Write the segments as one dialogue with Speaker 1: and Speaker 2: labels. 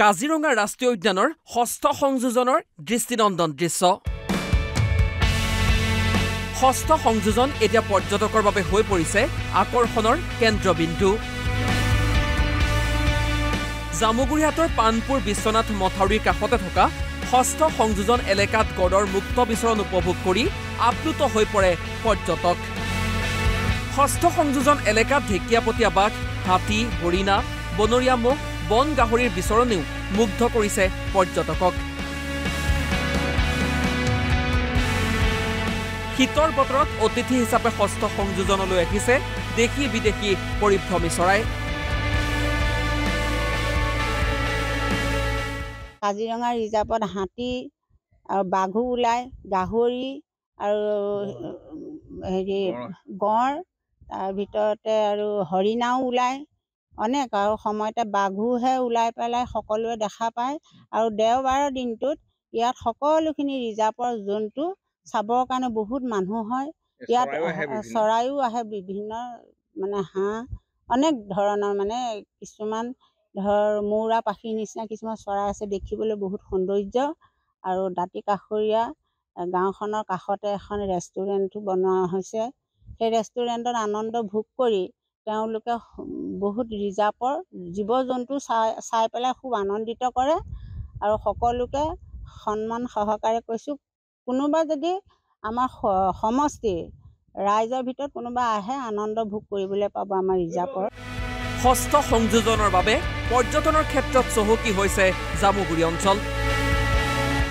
Speaker 1: কাজিৰঙা ৰাষ্ট্ৰীয় উদ্যানৰ ষষ্ঠ সংযোজনৰ দৃষ্টিনন্দন দৃশ্য। ষষ্ঠ সংযোজন এতিয়া পৰ্যটকৰ বাবে হৈ পৰিছে আকৰ্ষণৰ কেন্দ্ৰবিন্দু। জামুগুৰিহাটৰ পানপুৰ বিশ্বনাথ মথাউৰিৰ কাষতে থকা ষষ্ঠ সংযোজন এলেকাত গড়ৰ মুক্ত বিচৰণ উপভোগ কৰি আপ্লুত হৈ পৰে পৰ্যটক। ষষ্ঠ সংযোজন এলেকাত ঢেকীয়াপতীয়া বাঘ, হাতী, হৰিণা, বনৰীয়া মহ, বন গাহৰিৰ বিচৰণেও মুগ্ধ কৰিছে পৰ্যটকক। শীতৰ বতৰত অতিথি হিচাপে ষষ্ঠ সংযোজনলৈ আহিছে দেশী বিদেশী পৰিভ্ৰমী চৰাই।
Speaker 2: কাজিৰঙা ৰিজাৰ্ভত হাতী আৰু বাঘো ওলায়, গাহৰি আৰু গঁড়, তাৰ ভিতৰতে আৰু হৰিণাও ওলায় অনেক, আৰু সময়তে বাঘোহে ওলাই পেলাই সকলোৱে দেখা পায়। আৰু দেওবাৰৰ দিনটোত ইয়াত সকলোখিনি ৰিজাৰ্ভৰ জন্তু চাবৰ কাৰণে বহুত মানুহ হয়। ইয়াত চৰাইও আহে, বিভিন্ন হাঁহ, অনেক ধৰণৰ কিছুমান মৌৰা পাখিৰ নিচিনা কিছুমান চৰাই আছে, দেখিবলৈ বহুত সৌন্দৰ্য। আৰু দাঁতি কাষৰীয়া গাঁওখনৰ কাষতে এখন ৰেষ্টুৰেণ্টো বনোৱা হৈছে। সেই ৰেষ্টুৰেণ্টত আনন্দ ভোগ কৰি তেওঁলোকে বহুত ৰিজাৰ্ভৰ জীৱ জন্তু চাই পেলাই খুব আনন্দিত কৰে। আৰু সকলোকে সন্মান সহকাৰে কৈছোঁ, কোনোবা যদি আমাৰ সমষ্টিৰ ৰাইজৰ ভিতৰত কোনোবা আহে, আনন্দ ভোগ কৰিবলৈ পাব আমাৰ ৰিজাৰ্ভৰ।
Speaker 1: ষষ্ঠ সংযোজনৰ বাবে পৰ্যটনৰ ক্ষেত্ৰত চহকী হৈছে জামুগুৰি অঞ্চল।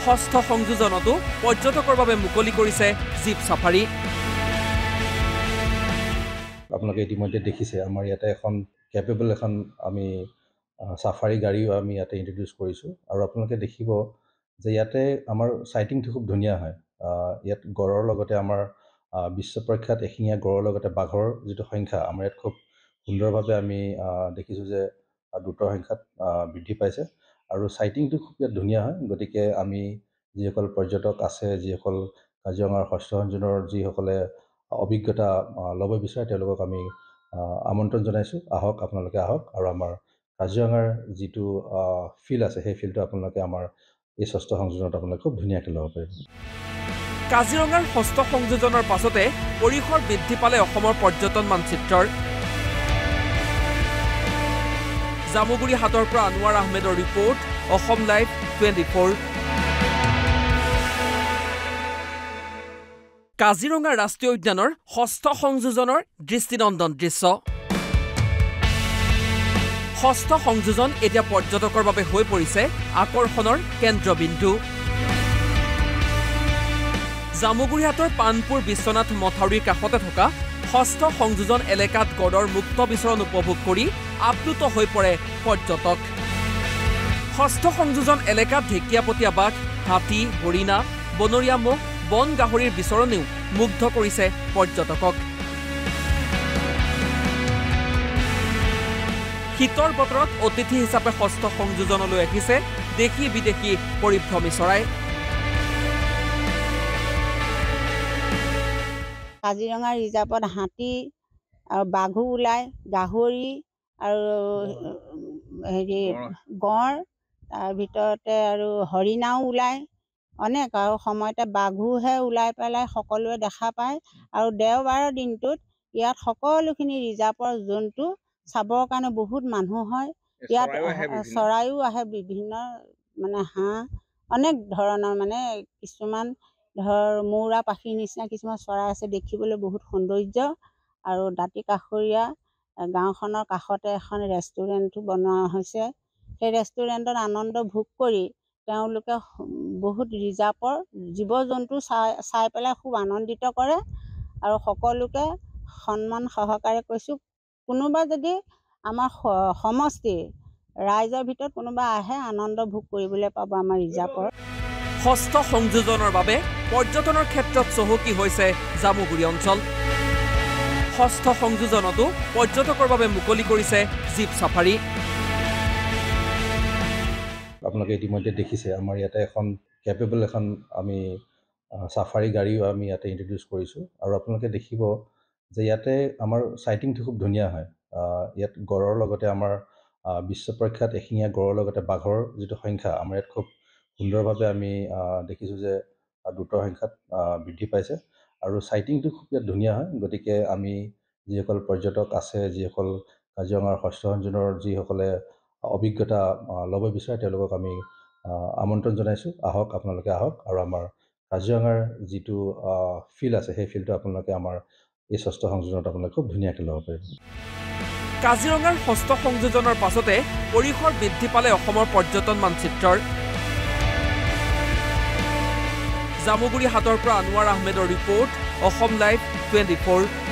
Speaker 1: ষষ্ঠ সংযোজনতো পৰ্যটকৰ বাবে মুকলি কৰিছে জীপ চাফাৰী।
Speaker 3: আপোনালোকে ইতিমধ্যে দেখিছে আমাৰ ইয়াতে এখন কেপেবল আমি চাফাৰী গাড়ীও আমি ইয়াতে ইন্ট্ৰডিউচ কৰিছোঁ। আৰু আপোনালোকে দেখিব যে ইয়াতে আমাৰ চাইটিংটো খুব ধুনীয়া হয়। ইয়াত গড়ৰ লগতে আমাৰ বিশ্ব প্ৰখ্যাত এশিঙীয়া গড়ৰ লগতে বাঘৰ যিটো সংখ্যা আমাৰ ইয়াত খুব সুন্দৰভাৱে আমি দেখিছোঁ যে দ্ৰুত সংখ্যাত বৃদ্ধি পাইছে। আৰু চাইটিংটো খুব ইয়াত ধুনীয়া হয়। গতিকে আমি যিসকল পৰ্যটক আছে, যিসকল কাজিৰঙাৰ ষষ্ঠ সংযোজনৰ যিসকলে অভিজ্ঞতা ল'ব বিচাৰে, তেওঁলোকক আমি আমন্ত্ৰণ জনাইছোঁ, আহক, আপোনালোকে আহক আৰু আমাৰ কাজিৰঙাৰ যিটো ফিল আছে সেই ফিলটো আপোনালোকে আমাৰ এই ষষ্ঠ সংযোজনত আপোনালোকে খুব ধুনীয়াকৈ ল'ব পাৰিব।
Speaker 1: কাজিৰঙাৰ ষষ্ঠ সংযোজনৰ পাছতে পৰিসৰ বৃদ্ধি পালে অসমৰ পৰ্যটন মানচিত্ৰৰ। জামুগুৰিহাটৰ পৰা আনোৱাৰ আহমেদৰ ৰিপৰ্ট, অসম লাইভ 24। কাজিৰঙা ৰাষ্ট্ৰীয় উদ্যানৰ ষষ্ঠ সংযোজনৰ দৃষ্টিনন্দন দৃশ্য। ষষ্ঠ সংযোজন এতিয়া পৰ্যটকৰ বাবে হৈ পৰিছে আকৰ্ষণৰ কেন্দ্ৰবিন্দু। জামুগুৰিহাটৰ পানপুৰ বিশ্বনাথ মথাউৰিৰ কাষতে থকা ষষ্ঠ সংযোজন এলেকাত গড়ৰ মুক্ত বিচৰণ উপভোগ কৰি আপ্লুত হৈ পৰে পৰ্যটক। ষষ্ঠ সংযোজন এলেকাত ঢেকীয়াপতীয়া বাঘ, হাতী, হৰিণা, বনৰীয়া মহ, বন গাহৰিৰ বিচৰণেও মুগ্ধ কৰিছে পৰ্যটকক। শীতৰ বতৰত অতিথি হিচাপে ষষ্ঠ সংযোজনলৈ আহিছে দেশী বিদেশী পৰিভ্ৰমী চৰাই।
Speaker 2: কাজিৰঙা ৰিজাৰ্ভত হাতী আৰু বাঘো ওলায়, গাহৰি আৰু গঁড়, তাৰ ভিতৰতে আৰু হৰিণাও ওলায় অনেক, আৰু সময়তে বাঘোহে ওলাই পেলাই সকলোৱে দেখা পায়। আৰু দেওবাৰৰ দিনটোত ইয়াত সকলোখিনি ৰিজাৰ্ভৰ জন্তু চাবৰ কাৰণে বহুত মানুহ হয়। ইয়াত চৰাইও আহে, বিভিন্ন হাঁহ, অনেক ধৰণৰ কিছুমান মৌৰা পাখিৰ নিচিনা কিছুমান চৰাই আছে, দেখিবলৈ বহুত সৌন্দৰ্য। আৰু দাঁতি কাষৰীয়া গাঁওখনৰ কাষতে এখন ৰেষ্টুৰেণ্টো বনোৱা হৈছে। সেই ৰেষ্টুৰেণ্টত আনন্দ ভোগ কৰি তেওঁলোকে বহুত ৰিজাৰ্ভৰ জীৱ জন্তু চাই পেলাই খুব আনন্দিত কৰে। আৰু সকলোকে সন্মান সহকাৰে কৈছোঁ, কোনোবা যদি আমাৰ সমষ্টিৰ ৰাইজৰ ভিতৰত কোনোবা আহে, আনন্দ ভোগ কৰিবলৈ পাব আমাৰ ৰিজাৰ্ভৰ।
Speaker 1: ষষ্ঠ সংযোজনৰ বাবে পৰ্যটনৰ ক্ষেত্ৰত চহকী হৈছে জামুগুৰি অঞ্চল। ষষ্ঠ সংযোজনতো পৰ্যটকৰ বাবে মুকলি কৰিছে জীপ চাফাৰী।
Speaker 3: আপোনালোকে ইতিমধ্যে দেখিছে আমাৰ ইয়াতে এখন কেপেবল আমি চাফাৰী গাড়ীও আমি ইয়াতে ইন্ট্ৰডিউচ কৰিছোঁ। আৰু আপোনালোকে দেখিব যে ইয়াতে আমাৰ চাইটিংটো খুব ধুনীয়া হয়। ইয়াত গড়ৰ লগতে আমাৰ বিশ্ব প্ৰখ্যাত এশিঙীয়া গড়ৰ লগতে বাঘৰ যিটো সংখ্যা আমাৰ ইয়াত খুব সুন্দৰভাৱে আমি দেখিছোঁ যে দ্ৰুত সংখ্যাত বৃদ্ধি পাইছে আৰু চাইটিংটো খুব ইয়াত ধুনীয়া হয়। গতিকে আমি যিসকল পৰ্যটক আছে, যিসকল কাজিৰঙাৰ শস্য সংযোজনৰ যিসকলে অভিজ্ঞতা ল'ব বিচাৰে তেওঁলোকক আমি আমন্ত্ৰণ জনাইছোঁ, আহক, আপোনালোকে আহক আৰু আমাৰ কাজিৰঙাৰ যিটো ফিল আছে সেই ফিলটো আপোনালোকে আমাৰ এই ষষ্ঠ সংযোজনত আপোনালোকে খুব ধুনীয়াকৈ ল'ব পাৰিব।
Speaker 1: কাজিৰঙাৰ ষষ্ঠ সংযোজনৰ পাছতে পৰিসৰ বৃদ্ধি পালে অসমৰ পৰ্যটন মানচিত্ৰৰ। জামুগুৰি হাটৰ পৰা আনোৱাৰ আহমেদৰ ৰিপৰ্ট, অসম লাইভ 24।